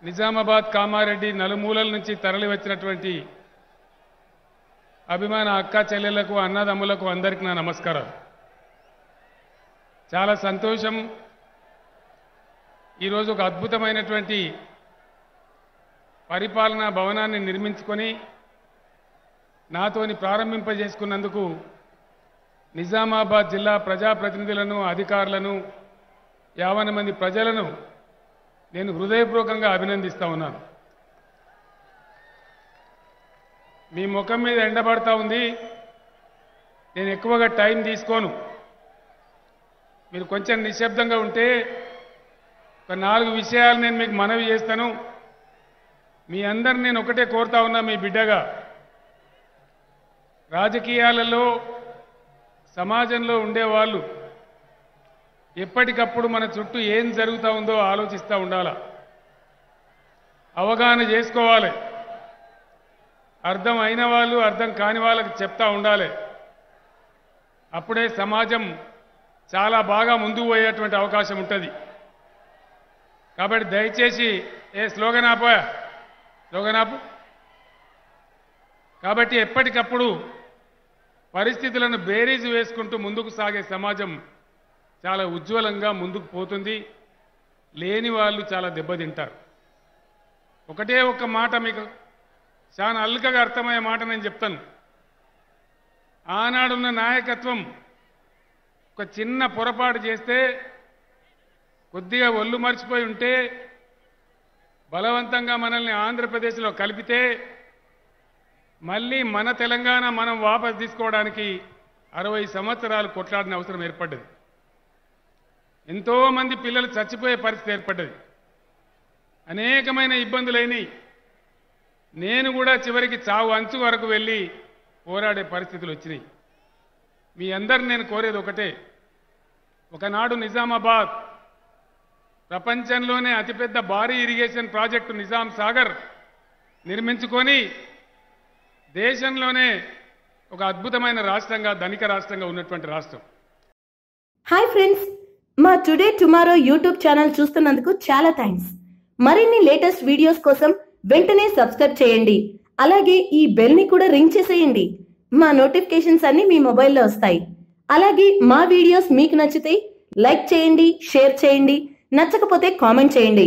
నిజామాబాద్ కామారెడ్డి నలుమూలల నుంచి తరలి వచ్చినటువంటి అభిమాన అక్క చెల్లెళ్లకు అన్నదమ్ములకు అందరికీ నా నమస్కారం. చాలా సంతోషం. ఈరోజు ఒక అద్భుతమైనటువంటి పరిపాలనా భవనాన్ని నిర్మించుకొని నాతోని ప్రారంభింపజేసుకున్నందుకు నిజామాబాద్ జిల్లా ప్రజాప్రతినిధులను అధికారులను 50 మంది ప్రజలను నేను హృదయపూర్వకంగా అభినందిస్తా ఉన్నాను. మీ ముఖం మీద ఎండబడతా ఉంది. నేను ఎక్కువగా టైం తీసుకోను. మీరు కొంచెం నిశ్శబ్దంగా ఉంటే ఒక 4 విషయాలు నేను మీకు మనవి చేస్తాను. మీ అందరిని నేను ఒకటే కోరుతా ఉన్నా, మీ బిడ్డగా రాజకీయాలలో సమాజంలో ఉండేవాళ్ళు ఎప్పటికప్పుడు మన చుట్టూ ఏం జరుగుతూ ఉందో ఆలోచిస్తూ ఉండాలి, అవగాహన చేసుకోవాలి. అర్థం అయిన వాళ్ళు అర్థం కాని వాళ్ళకి చెప్తా ఉండాలి. అప్పుడే సమాజం చాలా బాగా ముందుకు పోయేటువంటి అవకాశం ఉంటుంది. కాబట్టి దయచేసి స్లోగన్ ఆపు. కాబట్టి ఎప్పటికప్పుడు పరిస్థితులను బేరీజు వేసుకుంటూ ముందుకు సాగే సమాజం చాలా ఉజ్వలంగా ముందుకు పోతుంది. లేని వాళ్ళు చాలా దెబ్బతింటారు. ఒకటే ఒక్క మాట మీకు చాలా అల్కగా అర్థమయ్యే మాట నేను చెప్తాను. ఆనాడున్న నాయకత్వం ఒక చిన్న పొరపాటు చేస్తే, కొద్దిగా ఒళ్ళు మర్చిపోయి ఉంటే, బలవంతంగా మనల్ని ఆంధ్రప్రదేశ్లో కలిపితే మళ్ళీ మన తెలంగాణ మనం వాపసు తీసుకోవడానికి 60 సంవత్సరాలు కొట్లాడిన అవసరం ఏర్పడ్డది. ఎంతోమంది పిల్లలు చచ్చిపోయే పరిస్థితి ఏర్పడ్డది. అనేకమైన ఇబ్బందులైనవి. నేను కూడా చివరికి చావు అంచు వరకు వెళ్ళి పోరాడే పరిస్థితులు వచ్చినాయి. మీ అందరిని నేను కోరేది ఒకటే, ఒకనాడు నిజామాబాద్ ప్రపంచంలోనే అతిపెద్ద భారీ ఇరిగేషన్ ప్రాజెక్టు నిజాం సాగర్ నిర్మించుకొని దేశంలోనే ఒక అద్భుతమైన రాష్ట్రంగా, ధనిక రాష్ట్రంగా ఉన్నటువంటి రాష్ట్రం. హాయ్ ఫ్రెండ్స్, మా టుడే టుమారో యూట్యూబ్ ఛానల్ చూస్తున్నందుకు చాలా థ్యాంక్స్. మరిన్ని లేటెస్ట్ వీడియోస్ కోసం వెంటనే సబ్స్క్రైబ్ చేయండి. అలాగే ఈ బెల్ ని కూడా రింగ్ చేసేయండి. మా నోటిఫికేషన్స్ అన్ని మీ మొబైల్లో వస్తాయి. అలాగే మా వీడియోస్ మీకు నచ్చితే లైక్ చేయండి, షేర్ చేయండి, నచ్చకపోతే కామెంట్ చేయండి.